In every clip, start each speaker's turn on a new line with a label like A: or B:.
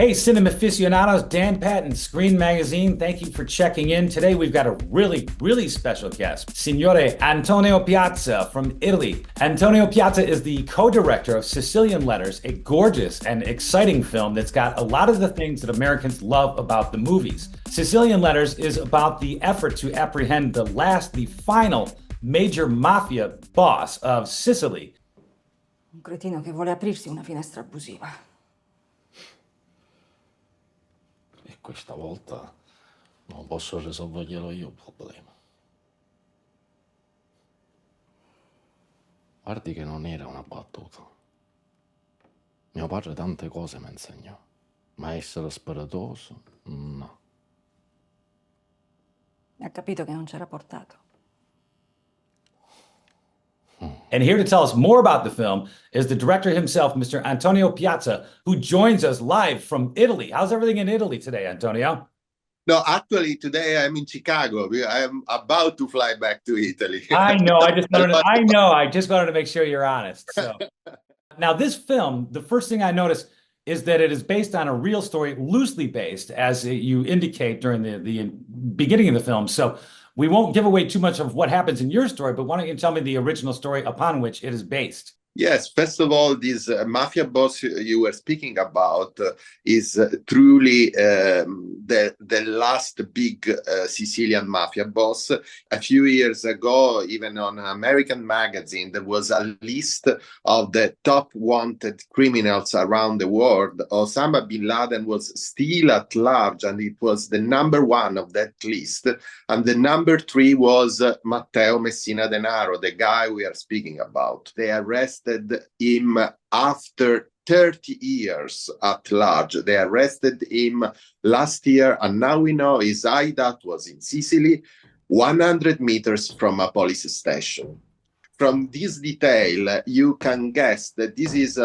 A: Hey, cinema aficionados, Dan Patton, Screen Magazine. Thank you for checking in. Today we've got a really special guest, Signore Antonio Piazza from Italy. Antonio Piazza is the co-director of Sicilian Letters, a gorgeous and exciting film that's got a lot of the things that Americans love about the movies. Sicilian Letters is about the effort to apprehend the final major mafia boss of Sicily.
B: Un cretino che vuole aprirsi una finestra abusiva.
C: E questa volta non posso risolverglielo io il problema. Guardi che non era una battuta. Mio padre tante cose mi insegnò, ma essere spiritoso, no.
B: Ha capito che non c'era portato.
A: And here to tell us more about the film is the director himself, Mr. Antonio Piazza, who joins us live from Italy. How's everything in Italy today, Antonio?
D: No, actually, today I'm in Chicago. I'm about to fly back to Italy.
A: I know. I just wanted to make sure you're honest. So now this film, the first thing I noticed is that it is based on a real story, loosely based, as you indicate during the beginning of the film. So we won't give away too much of what happens in your story, but why don't you tell me the original story upon which it is based?
D: Yes, first of all, this mafia boss you were speaking about is truly the last big Sicilian mafia boss. A few years ago, even on an American magazine, there was a list of the top wanted criminals around the world. Osama bin Laden was still at large, and it was the number one of that list. And the number three was Matteo Messina Denaro, the guy we are speaking about. They arrested him after 30 years at large. They arrested him last year, and now we know his hideout was in Sicily, 100 meters from a police station. From this detail, you can guess that this is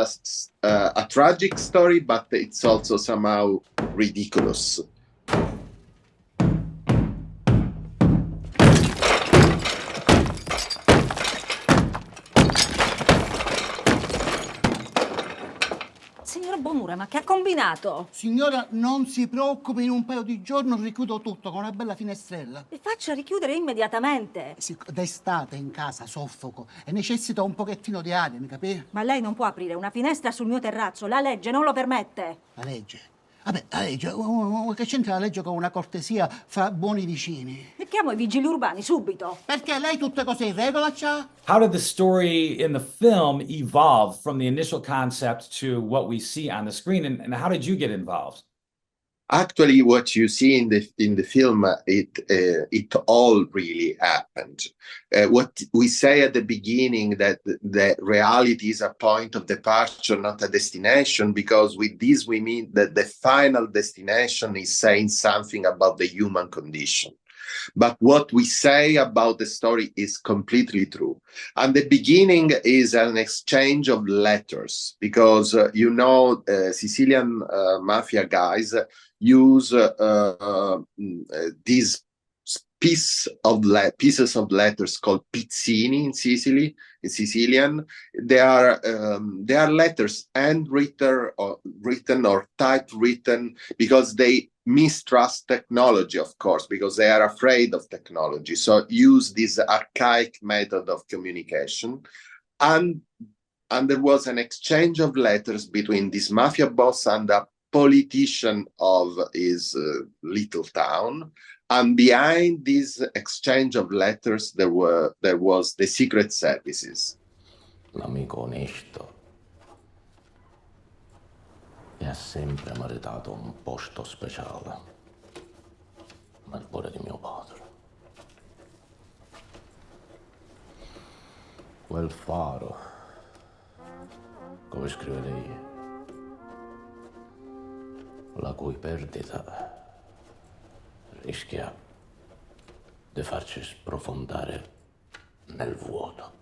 D: a tragic story, but it's also somehow ridiculous.
B: Signor Bonura, ma che ha combinato?
E: Signora, non si preoccupi, in un paio di giorni richiudo tutto con una bella finestrella.
B: Mi faccia richiudere immediatamente.
E: Sì, d'estate in casa soffoco e necessito un pochettino di aria, mi capì?
B: Ma lei non può aprire una finestra sul mio terrazzo, la legge non lo permette.
E: La legge? Vabbè, la legge, che c'entra la legge con una cortesia fra buoni vicini?
B: E chiamo i vigili urbani subito.
E: Perché lei tutte cose in regola c'ha?
A: How did the story in the film evolve from the initial concept to what we see on the screen, and how did you get involved?
D: Actually, what you see in the film, it all really happened. What we say at the beginning, that the reality is a point of departure, not a destination, because with this we mean that the final destination is saying something about the human condition. But what we say about the story is completely true. And the beginning is an exchange of letters, because Sicilian mafia guys use these pieces of letters called pizzini in Sicilian. They are letters handwritten or written or typewritten, because they mistrust technology, of course, because they are afraid of technology. So use this archaic method of communication. And there was an exchange of letters between this mafia boss and a politician of his little town. And behind this exchange of letters, there was the secret services.
C: L'amico onesto e ha sempre meritato un posto speciale nel cuore di mio padre. Quel faro, come scrive lei, la cui perdita rischia di farci sprofondare nel vuoto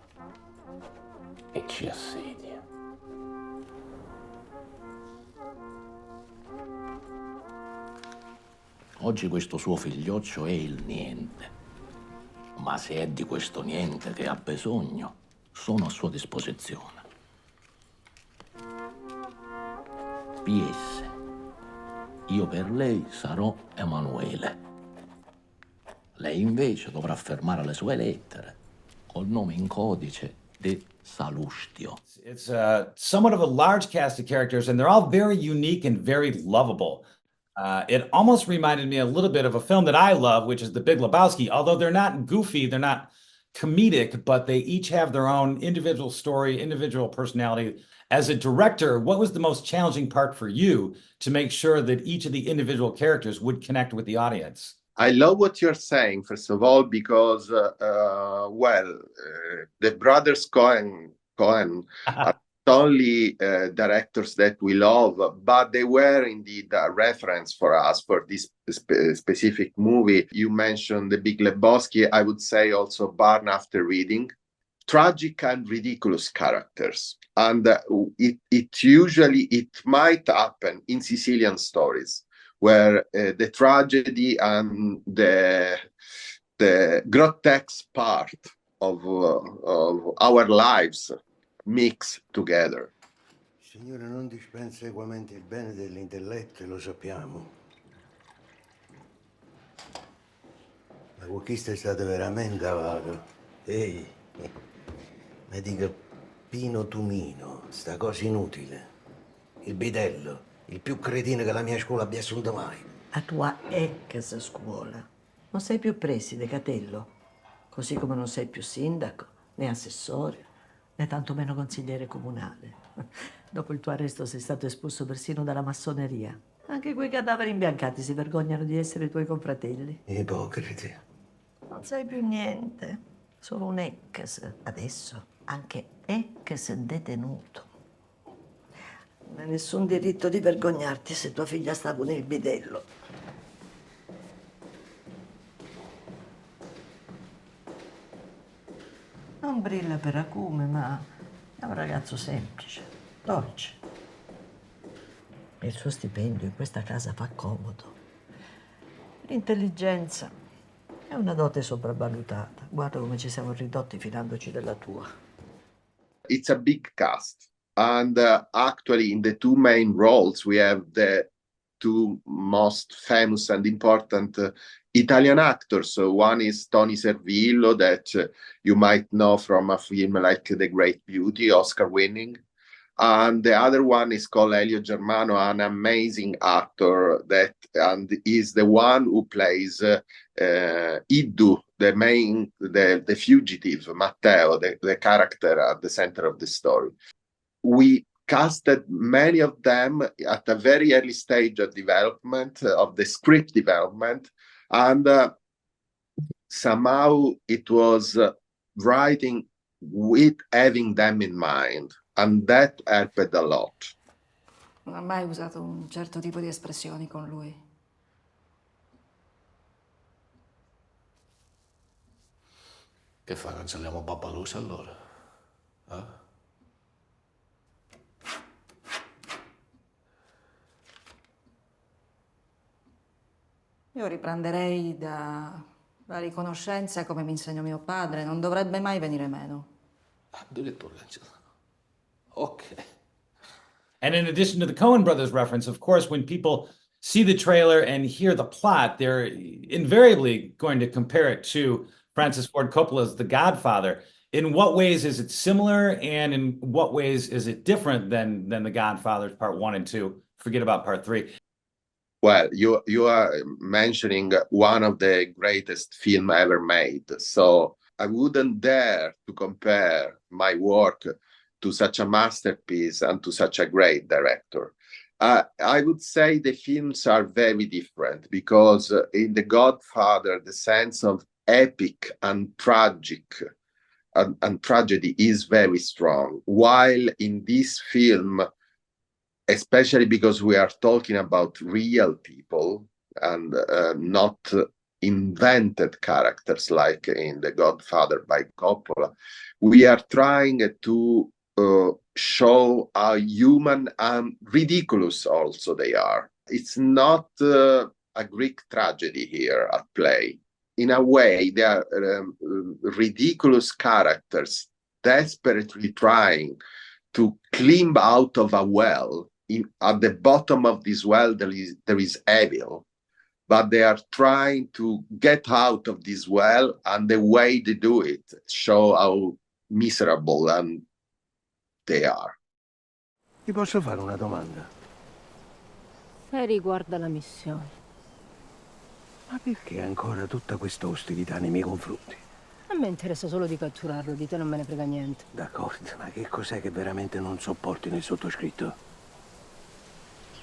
C: e ci assedia. Oggi questo suo figlioccio è il niente, ma se è di questo niente che ha bisogno, sono a sua disposizione. PS. Io per lei sarò Emanuele. Lei invece dovrà firmare le sue lettere col nome in codice di Salustio.
A: It's somewhat of a large cast of characters, and they're all very unique and very lovable. It almost reminded me a little bit of a film that I love, which is The Big Lebowski. Although they're not goofy, they're not comedic, but they each have their own individual story, individual personality. As a director, what was the most challenging part for you to make sure that each of the individual characters would connect with the audience?
D: I love what you're saying, first of all, because, the brothers Cohen are not only directors that we love, but they were indeed a reference for us for this specific movie. You mentioned The Big Lebowski. I would say also Barn After Reading. Tragic and ridiculous characters. And it might happen in Sicilian stories, where the tragedy and the grotesque part of our lives mix together.
F: Signore non dispensa equamente il bene dell'intelletto, e lo sappiamo. La conquista è stata veramente avaga. Ehi, mi dica Pino Tumino, sta cosa inutile. Il bidello, il più cretino che la mia scuola abbia assunto mai.
G: La tua ex scuola. Non sei più preside, Catello. Così come non sei più sindaco, né assessore, né tantomeno consigliere comunale. Dopo il tuo arresto sei stato espulso persino dalla massoneria. Anche quei cadaveri imbiancati si vergognano di essere tuoi confratelli.
F: Ipocriti.
G: Non sei più niente, solo un ex. Adesso anche ex detenuto. Non hai nessun diritto di vergognarti se tua figlia sta con il bidello. Non brilla per acume, ma è un ragazzo semplice, dolce. E il suo stipendio in questa casa fa comodo. L'intelligenza è una dote sopravvalutata. Guarda come ci siamo ridotti fidandoci della tua.
D: It's a big cast. And actually, in the two main roles, we have the two most famous and important Italian actors. So one is Tony Servillo, that you might know from a film like The Great Beauty, Oscar winning. And the other one is called Elio Germano, an amazing actor and is the one who plays Iddu, the fugitive, Matteo, the character at the center of the story. We casted many of them at a very early stage of development, of the script development, and somehow it was writing with having them in mind, and that helped a lot.
H: Non ha mai usato un certo tipo di espressioni con lui.
C: Che fa, cancelliamo Babbalusa allora? Eh?
H: Io riprenderei da riconoscenza come mi insegnò mio padre, non dovrebbe mai venire meno.
C: Addirittura cancellato. Ok.
A: And in addition to the Coen brothers reference, of course, when people see the trailer and hear the plot, they're invariably going to compare it to Francis Ford Coppola's The Godfather. In what ways is it similar, and in what ways is it different than The Godfather's Part 1 and 2? Forget about Part 3.
D: Well, you are mentioning one of the greatest film ever made. So I wouldn't dare to compare my work to such a masterpiece and to such a great director. I would say the films are very different because in The Godfather, the sense of epic and tragic and tragedy is very strong. While in this film, especially because we are talking about real people and not invented characters like in The Godfather by Coppola, we are trying to show how human and ridiculous also they are. It's not a Greek tragedy here at play. In a way, they are ridiculous characters desperately trying to climb out of a well at the bottom of this well there is evil, but they are trying to get out of this well, and the way they do it show how miserable and they are.
F: Ti posso fare una domanda?
I: E riguarda la missione.
F: Ma perché ancora tutta questa ostilità nei miei confronti?
I: A me interessa solo di catturarlo, di te non me ne frega niente.
F: D'accordo, ma che cos'è che veramente non sopporti nel sottoscritto?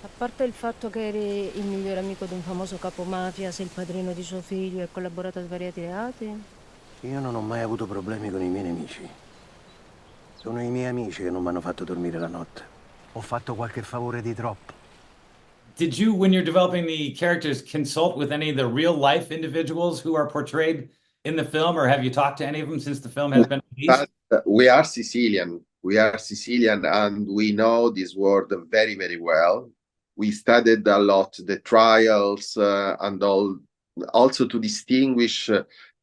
I: A parte il fatto che eri il migliore amico di un famoso capo mafia, sei il padrino di suo figlio e hai collaborato a svariati reati.
F: Io non ho mai avuto problemi con i miei nemici. Sono i miei amici che non mi hanno fatto dormire la notte. Ho fatto qualche favore di troppo.
A: Did you, when you're developing the characters, consult with any of the real life individuals who are portrayed in the film, or have you talked to any of them since the film has been released?
D: We are Sicilian. We are Sicilian, and we know this world very, very well. We studied a lot the trials and all, also to distinguish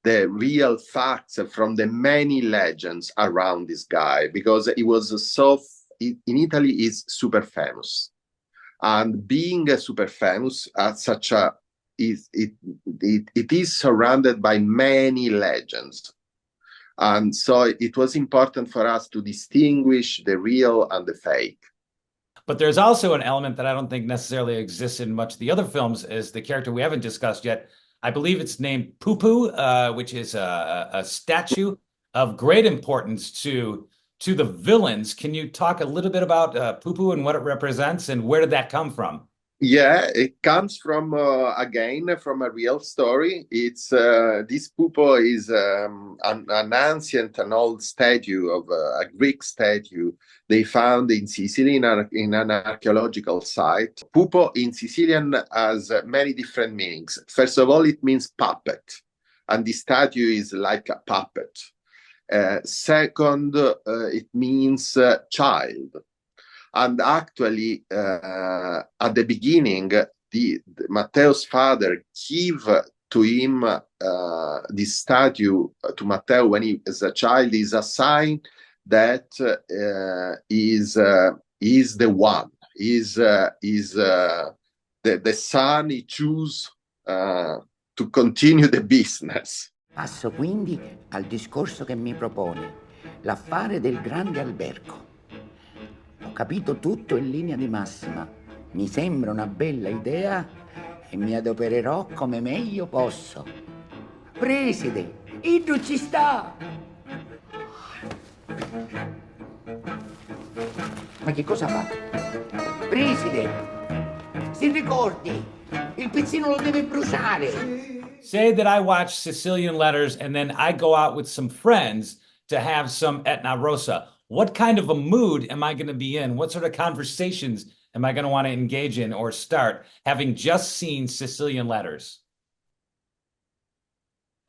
D: the real facts from the many legends around this guy, because he was in Italy is super famous, and being super famous at such a it is surrounded by many legends, and so it was important for us to distinguish the real and the fake.
A: But there's also an element that I don't think necessarily exists in much of the other films, is the character we haven't discussed yet. I believe it's named Poo-Poo, which is a statue of great importance to the villains. Can you talk a little bit about Poo-Poo and what it represents, and where did that come from?
D: Yeah, it comes from again from a real story. It's this Poo-Poo is an ancient, an old statue of a Greek statue they found in Sicily in an archaeological site. Poo-Poo in Sicilian has many different meanings. First of all, it means puppet, and the statue is like a puppet. Second, it means child. And actually, at the beginning, Matteo's father gave to him this statue to Matteo when he was a child, is a sign that is the one, is the son he chose to continue the business.
J: Passo quindi al discorso che mi propone, l'affare del grande albergo. Ho capito tutto in linea di massima. Mi sembra una bella idea e mi adopererò come meglio posso. Preside, Iddu ci sta! Ma che cosa fa? Preside, si ricordi, il pizzino lo deve bruciare.
A: Say that I watch Sicilian Letters and then I go out with some friends to have some Etna Rosa. What kind of a mood am I going to be in? What sort of conversations am I going to want to engage in or start, having just seen Sicilian Letters?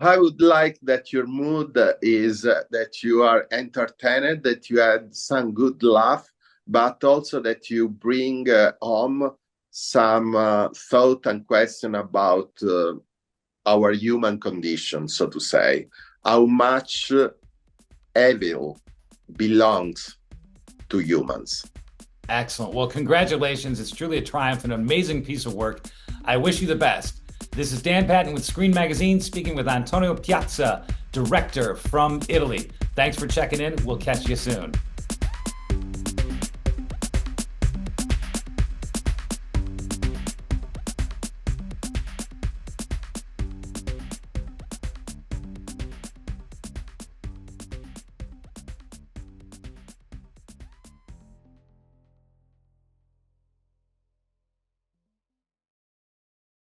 D: I would like that your mood is that you are entertained, that you had some good laugh, but also that you bring home some thought and question about our human condition, so to say. How much evil belongs to humans.
A: Excellent. Well, congratulations. It's truly a triumph, an amazing piece of work. I wish you the best. This is Dan Patton with Screen Magazine, speaking with Antonio Piazza, director from Italy. Thanks for checking in. We'll catch you soon.